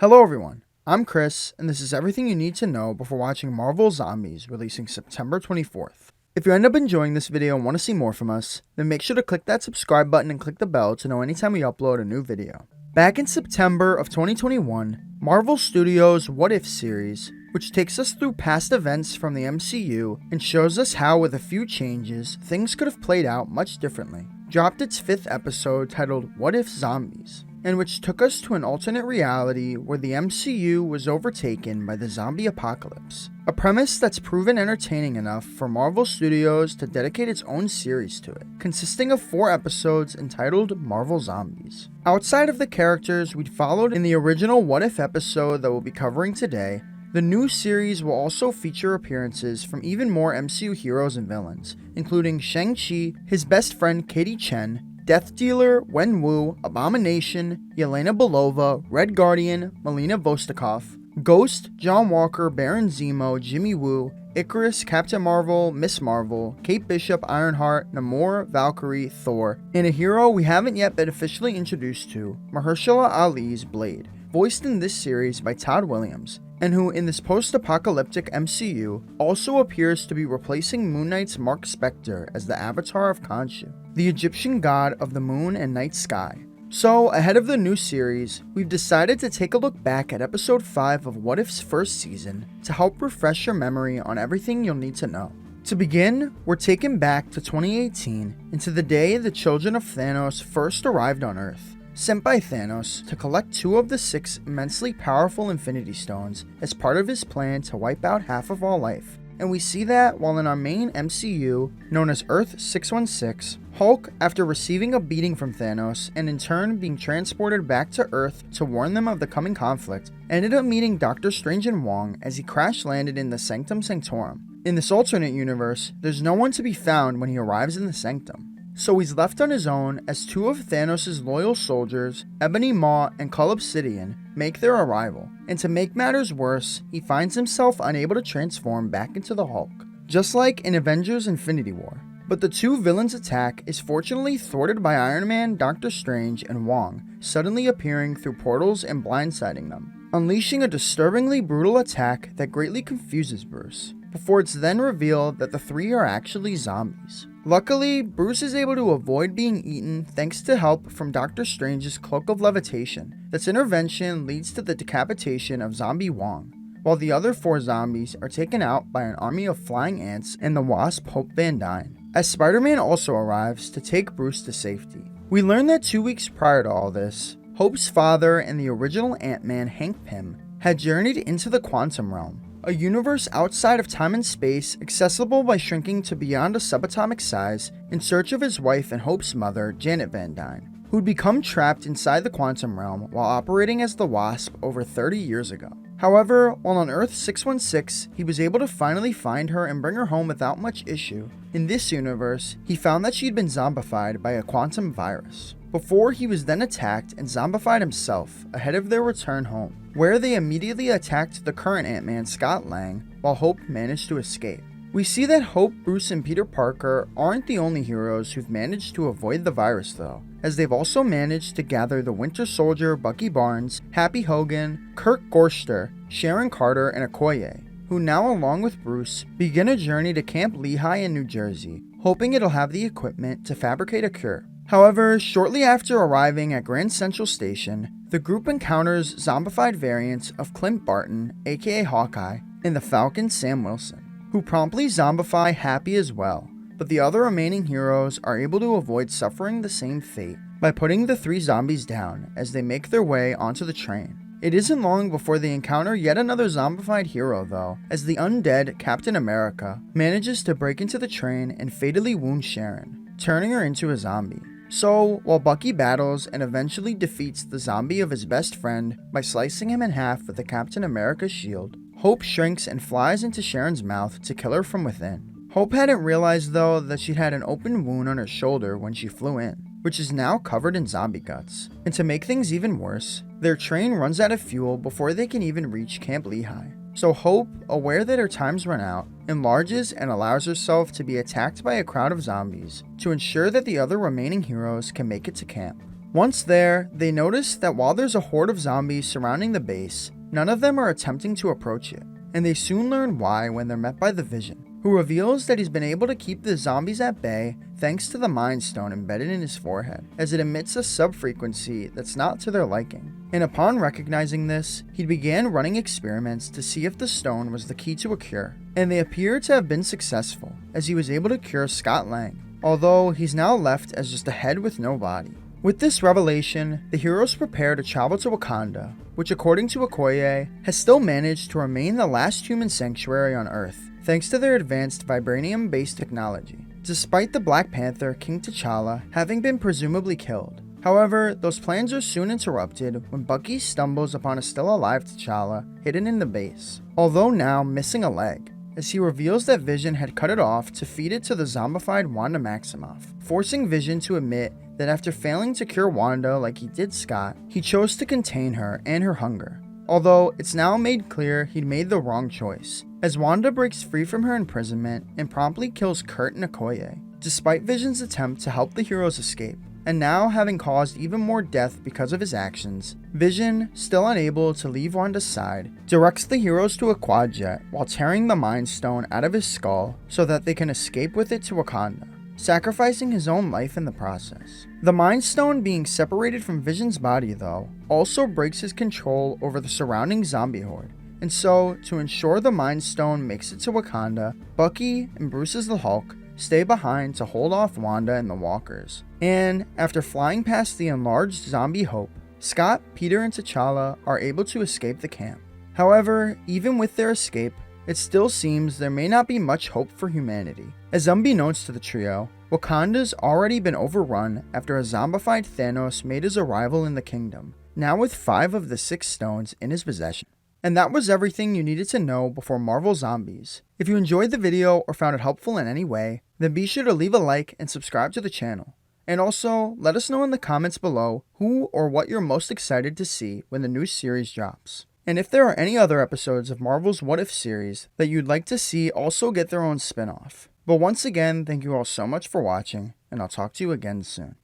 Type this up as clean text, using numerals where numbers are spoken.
Hello everyone, I'm Chris, and this is everything you need to know before watching Marvel Zombies, releasing September 24th. If you end up enjoying this video and want to see more from us, then make sure to click that subscribe button and click the bell to know anytime we upload a new video. Back in September of 2021, Marvel Studios' What If series, which takes us through past events from the MCU and shows us how, with a few changes, things could have played out much differently, dropped its 5th episode titled What If Zombies, and which took us to an alternate reality where the MCU was overtaken by the zombie apocalypse. A premise that's proven entertaining enough for Marvel Studios to dedicate its own series to it, consisting of 4 episodes entitled Marvel Zombies. Outside of the characters we'd followed in the original What If episode that we'll be covering today, the new series will also feature appearances from even more MCU heroes and villains, including Shang-Chi, his best friend Katy Chen, Death Dealer, Wenwu, Abomination, Yelena Bolova, Red Guardian, Melina Vostokoff, Ghost, John Walker, Baron Zemo, Jimmy Woo, Ikaris, Captain Marvel, Miss Marvel, Kate Bishop, Ironheart, Namor, Valkyrie, Thor, and a hero we haven't yet been officially introduced to, Mahershala Ali's Blade, voiced in this series by Todd Williams, and who in this post-apocalyptic MCU also appears to be replacing Moon Knight's Marc Spector as the Avatar of Khonshu, the Egyptian god of the moon and night sky. So, ahead of the new series, we've decided to take a look back at episode 5 of What If's first season to help refresh your memory on everything you'll need to know. To begin, we're taken back to 2018 into the day the children of Thanos first arrived on Earth, sent by Thanos to collect 2 of the 6 immensely powerful Infinity Stones as part of his plan to wipe out half of all life. And we see that while in our main MCU, known as Earth 616, Hulk, after receiving a beating from Thanos and in turn being transported back to Earth to warn them of the coming conflict, ended up meeting Doctor Strange and Wong as he crash-landed in the Sanctum Sanctorum. In this alternate universe, there's no one to be found when he arrives in the Sanctum. So he's left on his own as 2 of Thanos' loyal soldiers, Ebony Maw and Cull Obsidian, make their arrival. And to make matters worse, he finds himself unable to transform back into the Hulk, just like in Avengers Infinity War. But the 2 villains' attack is fortunately thwarted by Iron Man, Doctor Strange, and Wong suddenly appearing through portals and blindsiding them, unleashing a disturbingly brutal attack that greatly confuses Bruce, before it's then revealed that the 3 are actually zombies. Luckily, Bruce is able to avoid being eaten thanks to help from Doctor Strange's Cloak of Levitation. This intervention leads to the decapitation of Zombie Wong, while the other 4 zombies are taken out by an army of flying ants and the Wasp Hope Van Dyne, as Spider-Man also arrives to take Bruce to safety. We learn that 2 weeks prior to all this, Hope's father and the original Ant-Man, Hank Pym, had journeyed into the Quantum Realm, a universe outside of time and space accessible by shrinking to beyond a subatomic size in search of his wife and Hope's mother, Janet Van Dyne, who'd become trapped inside the Quantum Realm while operating as the Wasp over 30 years ago. However, while on Earth 616, he was able to finally find her and bring her home without much issue. In this universe, he found that she'd been zombified by a quantum virus, before he was then attacked and zombified himself ahead of their return home, where they immediately attacked the current Ant-Man, Scott Lang, while Hope managed to escape. We see that Hope, Bruce, and Peter Parker aren't the only heroes who've managed to avoid the virus though, as they've also managed to gather the Winter Soldier, Bucky Barnes, Happy Hogan, Kurt Gorster, Sharon Carter, and Okoye, who now along with Bruce begin a journey to Camp Lehi in New Jersey, hoping it'll have the equipment to fabricate a cure. However, shortly after arriving at Grand Central Station, the group encounters zombified variants of Clint Barton, aka Hawkeye, and the Falcon Sam Wilson, who promptly zombify Happy as well, but the other remaining heroes are able to avoid suffering the same fate by putting the 3 zombies down as they make their way onto the train. It isn't long before they encounter yet another zombified hero though, as the undead Captain America manages to break into the train and fatally wound Sharon, turning her into a zombie. So, while Bucky battles and eventually defeats the zombie of his best friend by slicing him in half with the Captain America shield, Hope shrinks and flies into Sharon's mouth to kill her from within. Hope hadn't realized though that she'd had an open wound on her shoulder when she flew in, which is now covered in zombie guts. And to make things even worse, their train runs out of fuel before they can even reach Camp Lehi. So Hope, aware that her time's run out, enlarges and allows herself to be attacked by a crowd of zombies to ensure that the other remaining heroes can make it to camp. Once there, they notice that while there's a horde of zombies surrounding the base, none of them are attempting to approach it, and they soon learn why when they're met by the Vision, who reveals that he's been able to keep the zombies at bay thanks to the Mind Stone embedded in his forehead, as it emits a sub-frequency that's not to their liking. And upon recognizing this, he began running experiments to see if the stone was the key to a cure, and they appear to have been successful, as he was able to cure Scott Lang, although he's now left as just a head with no body. With this revelation, the heroes prepare to travel to Wakanda, which according to Okoye, has still managed to remain the last human sanctuary on Earth, thanks to their advanced vibranium-based technology, despite the Black Panther, King T'Challa, having been presumably killed. However, those plans are soon interrupted when Bucky stumbles upon a still-alive T'Challa hidden in the base, although now missing a leg, as he reveals that Vision had cut it off to feed it to the zombified Wanda Maximoff, forcing Vision to admit that after failing to cure Wanda like he did Scott, he chose to contain her and her hunger. Although it's now made clear he'd made the wrong choice, as Wanda breaks free from her imprisonment and promptly kills Kurt and Okoye, despite Vision's attempt to help the heroes escape. And now, having caused even more death because of his actions, Vision, still unable to leave Wanda's side, directs the heroes to a quad jet while tearing the Mind Stone out of his skull so that they can escape with it to Wakanda, sacrificing his own life in the process. The Mind Stone being separated from Vision's body, though, also breaks his control over the surrounding zombie horde, and so, to ensure the Mind Stone makes it to Wakanda, Bucky and Bruce's the Hulk stay behind to hold off Wanda and the Walkers. And, after flying past the enlarged zombie Hope, Scott, Peter, and T'Challa are able to escape the camp. However, even with their escape, it still seems there may not be much hope for humanity, as unbeknownst to the trio, Wakanda's already been overrun after a zombified Thanos made his arrival in the kingdom, now with 5 of the 6 stones in his possession. And that was everything you needed to know before Marvel Zombies. If you enjoyed the video or found it helpful in any way, then be sure to leave a like and subscribe to the channel. And also, let us know in the comments below who or what you're most excited to see when the new series drops. And if there are any other episodes of Marvel's What If series that you'd like to see also get their own spin-off. But once again, thank you all so much for watching, and I'll talk to you again soon.